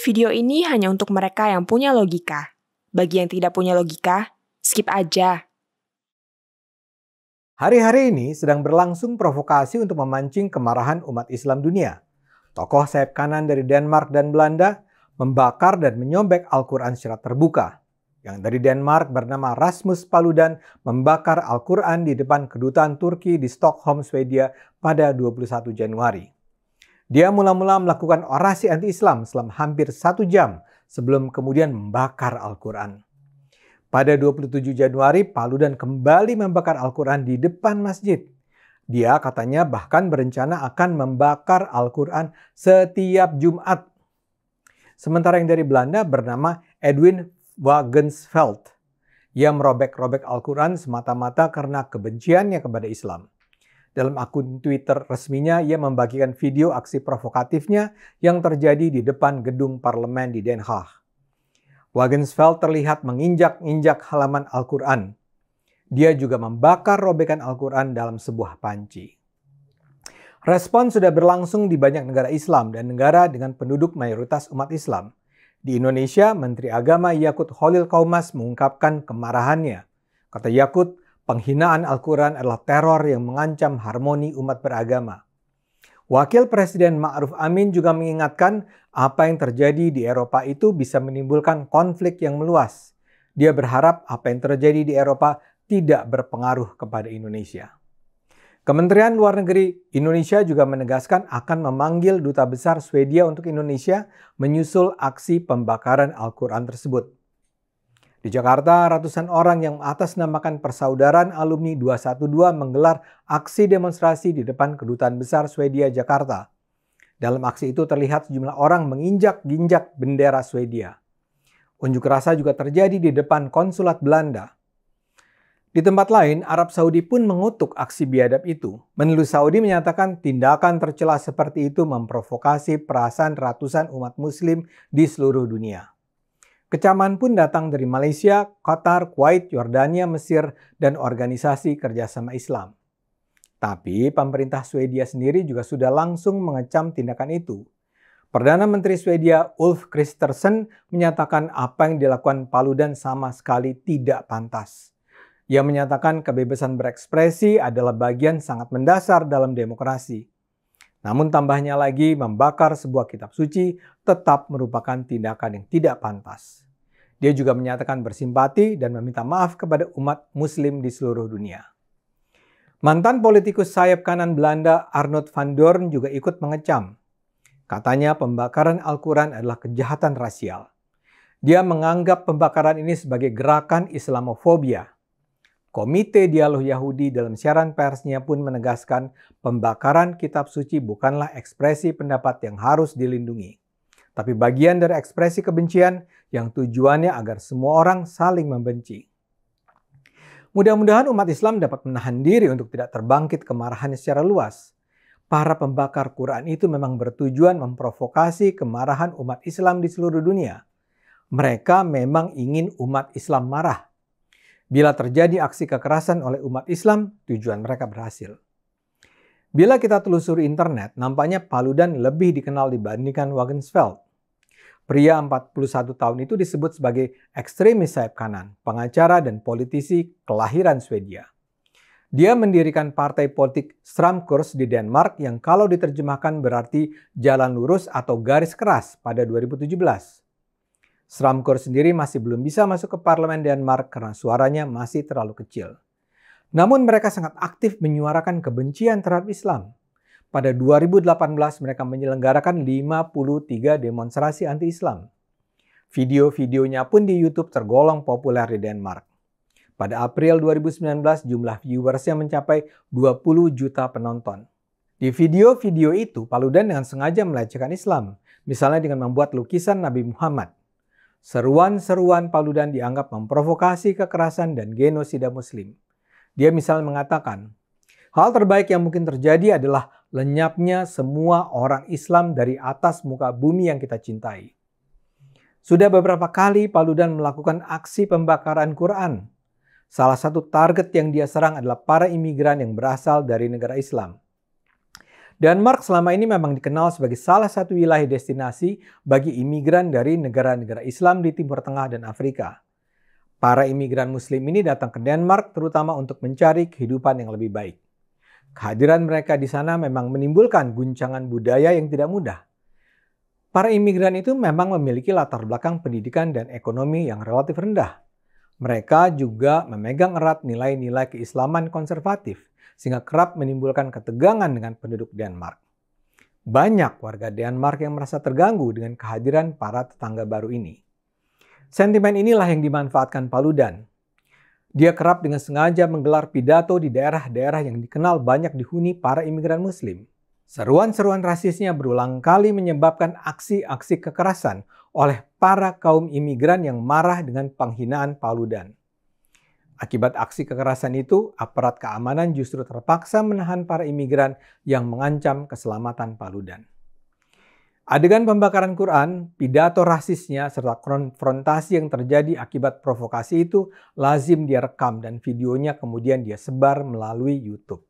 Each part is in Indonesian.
Video ini hanya untuk mereka yang punya logika. Bagi yang tidak punya logika, skip aja. Hari-hari ini sedang berlangsung provokasi untuk memancing kemarahan umat Islam dunia. Tokoh sayap kanan dari Denmark dan Belanda membakar dan menyobek Al-Quran secara terbuka. Yang dari Denmark bernama Rasmus Paludan membakar Al-Quran di depan kedutaan Turki di Stockholm, Swedia pada 21 Januari. Dia mula-mula melakukan orasi anti-Islam selama hampir 1 jam sebelum kemudian membakar Al-Quran. Pada 27 Januari, Paludan kembali membakar Al-Quran di depan masjid. Dia katanya bahkan berencana akan membakar Al-Quran setiap Jumat. Sementara yang dari Belanda bernama Edwin Wagensveld. Ia merobek-robek Al-Quran semata-mata karena kebenciannya kepada Islam. Dalam akun Twitter resminya, ia membagikan video aksi provokatifnya yang terjadi di depan gedung parlemen di Den Haag. Wagensveld terlihat menginjak-injak halaman Al-Quran. Dia juga membakar robekan Al-Quran dalam sebuah panci. Respon sudah berlangsung di banyak negara Islam dan negara dengan penduduk mayoritas umat Islam. Di Indonesia, Menteri Agama Yakut Khalil Qaumas mengungkapkan kemarahannya. Kata Yakut, penghinaan Al-Quran adalah teror yang mengancam harmoni umat beragama. Wakil Presiden Ma'ruf Amin juga mengingatkan apa yang terjadi di Eropa itu bisa menimbulkan konflik yang meluas. Dia berharap apa yang terjadi di Eropa tidak berpengaruh kepada Indonesia. Kementerian Luar Negeri Indonesia juga menegaskan akan memanggil Duta Besar Swedia untuk Indonesia menyusul aksi pembakaran Al-Quran tersebut. Di Jakarta, ratusan orang yang mengatasnamakan Persaudaraan Alumni 212 menggelar aksi demonstrasi di depan Kedutaan Besar Swedia Jakarta. Dalam aksi itu terlihat sejumlah orang menginjak-ginjak bendera Swedia. Unjuk rasa juga terjadi di depan konsulat Belanda. Di tempat lain, Arab Saudi pun mengutuk aksi biadab itu. Menlu Saudi menyatakan tindakan tercela seperti itu memprovokasi perasaan ratusan umat muslim di seluruh dunia. Kecaman pun datang dari Malaysia, Qatar, Kuwait, Yordania, Mesir, dan Organisasi Kerjasama Islam. Tapi pemerintah Swedia sendiri juga sudah langsung mengecam tindakan itu. Perdana Menteri Swedia Ulf Kristersson menyatakan apa yang dilakukan Paludan sama sekali tidak pantas. Ia menyatakan kebebasan berekspresi adalah bagian sangat mendasar dalam demokrasi. Namun tambahnya lagi, membakar sebuah kitab suci tetap merupakan tindakan yang tidak pantas. Dia juga menyatakan bersimpati dan meminta maaf kepada umat muslim di seluruh dunia. Mantan politikus sayap kanan Belanda Arnold van Doorn juga ikut mengecam. Katanya pembakaran Al-Quran adalah kejahatan rasial. Dia menganggap pembakaran ini sebagai gerakan Islamofobia. Komite Dialog Yahudi dalam siaran persnya pun menegaskan pembakaran kitab suci bukanlah ekspresi pendapat yang harus dilindungi, tapi bagian dari ekspresi kebencian yang tujuannya agar semua orang saling membenci. Mudah-mudahan umat Islam dapat menahan diri untuk tidak terbangkit kemarahan secara luas. Para pembakar Quran itu memang bertujuan memprovokasi kemarahan umat Islam di seluruh dunia. Mereka memang ingin umat Islam marah. Bila terjadi aksi kekerasan oleh umat Islam, tujuan mereka berhasil. Bila kita telusuri internet, nampaknya Paludan lebih dikenal dibandingkan Wagensveld. Pria 41 tahun itu disebut sebagai ekstremis sayap kanan, pengacara dan politisi kelahiran Swedia. Dia mendirikan partai politik Stramkurs di Denmark yang kalau diterjemahkan berarti jalan lurus atau garis keras pada 2017. Stramkurs sendiri masih belum bisa masuk ke parlemen Denmark karena suaranya masih terlalu kecil. Namun mereka sangat aktif menyuarakan kebencian terhadap Islam. Pada 2018 mereka menyelenggarakan 53 demonstrasi anti-Islam. Video-videonya pun di YouTube tergolong populer di Denmark. Pada April 2019 jumlah viewersnya mencapai 20 juta penonton. Di video-video itu Paludan dengan sengaja melecehkan Islam, misalnya dengan membuat lukisan Nabi Muhammad. Seruan-seruan Paludan dianggap memprovokasi kekerasan dan genosida muslim. Dia misalnya mengatakan, hal terbaik yang mungkin terjadi adalah lenyapnya semua orang Islam dari atas muka bumi yang kita cintai. Sudah beberapa kali Paludan melakukan aksi pembakaran Quran. Salah satu target yang dia serang adalah para imigran yang berasal dari negara Islam. Denmark selama ini memang dikenal sebagai salah satu wilayah destinasi bagi imigran dari negara-negara Islam di Timur Tengah dan Afrika. Para imigran Muslim ini datang ke Denmark terutama untuk mencari kehidupan yang lebih baik. Kehadiran mereka di sana memang menimbulkan guncangan budaya yang tidak mudah. Para imigran itu memang memiliki latar belakang pendidikan dan ekonomi yang relatif rendah. Mereka juga memegang erat nilai-nilai keislaman konservatif, sehingga kerap menimbulkan ketegangan dengan penduduk Denmark. Banyak warga Denmark yang merasa terganggu dengan kehadiran para tetangga baru ini. Sentimen inilah yang dimanfaatkan Paludan. Dia kerap dengan sengaja menggelar pidato di daerah-daerah yang dikenal banyak dihuni para imigran Muslim. Seruan-seruan rasisnya berulang kali menyebabkan aksi-aksi kekerasan oleh para kaum imigran yang marah dengan penghinaan Paludan. Akibat aksi kekerasan itu, aparat keamanan justru terpaksa menahan para imigran yang mengancam keselamatan Paludan. Adegan pembakaran Quran, pidato rasisnya, serta konfrontasi yang terjadi akibat provokasi itu lazim dia rekam dan videonya kemudian dia sebar melalui YouTube.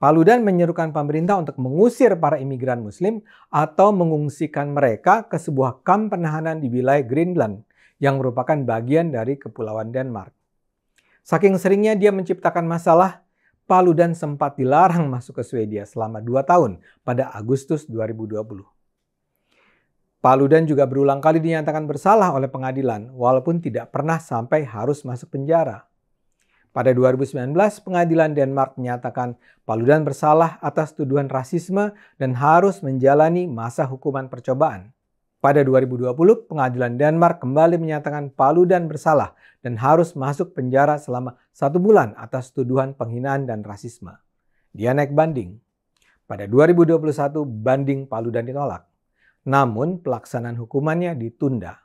Paludan menyerukan pemerintah untuk mengusir para imigran Muslim atau mengungsikan mereka ke sebuah kamp penahanan di wilayah Greenland yang merupakan bagian dari Kepulauan Denmark. Saking seringnya dia menciptakan masalah, Paludan sempat dilarang masuk ke Swedia selama 2 tahun pada Agustus 2020. Paludan juga berulang kali dinyatakan bersalah oleh pengadilan walaupun tidak pernah sampai harus masuk penjara. Pada 2019, pengadilan Denmark menyatakan Paludan bersalah atas tuduhan rasisme dan harus menjalani masa hukuman percobaan. Pada 2020, pengadilan Denmark kembali menyatakan Paludan bersalah dan harus masuk penjara selama 1 bulan atas tuduhan penghinaan dan rasisme. Dia naik banding. Pada 2021, banding Paludan ditolak. Namun, pelaksanaan hukumannya ditunda.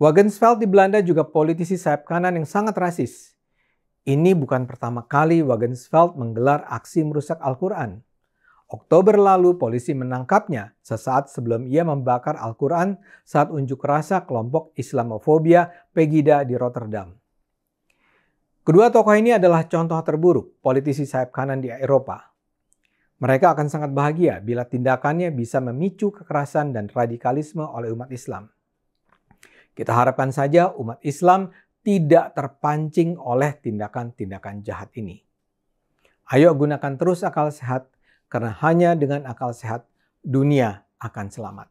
Wagensveld di Belanda juga politisi sayap kanan yang sangat rasis. Ini bukan pertama kali Wagensveld menggelar aksi merusak Al-Quran. Oktober lalu polisi menangkapnya sesaat sebelum ia membakar Al-Quran saat unjuk rasa kelompok Islamofobia Pegida di Rotterdam. Kedua tokoh ini adalah contoh terburuk politisi sayap kanan di Eropa. Mereka akan sangat bahagia bila tindakannya bisa memicu kekerasan dan radikalisme oleh umat Islam. Kita harapkan saja umat Islam tidak terpancing oleh tindakan-tindakan jahat ini. Ayo gunakan terus akal sehat, karena hanya dengan akal sehat dunia akan selamat.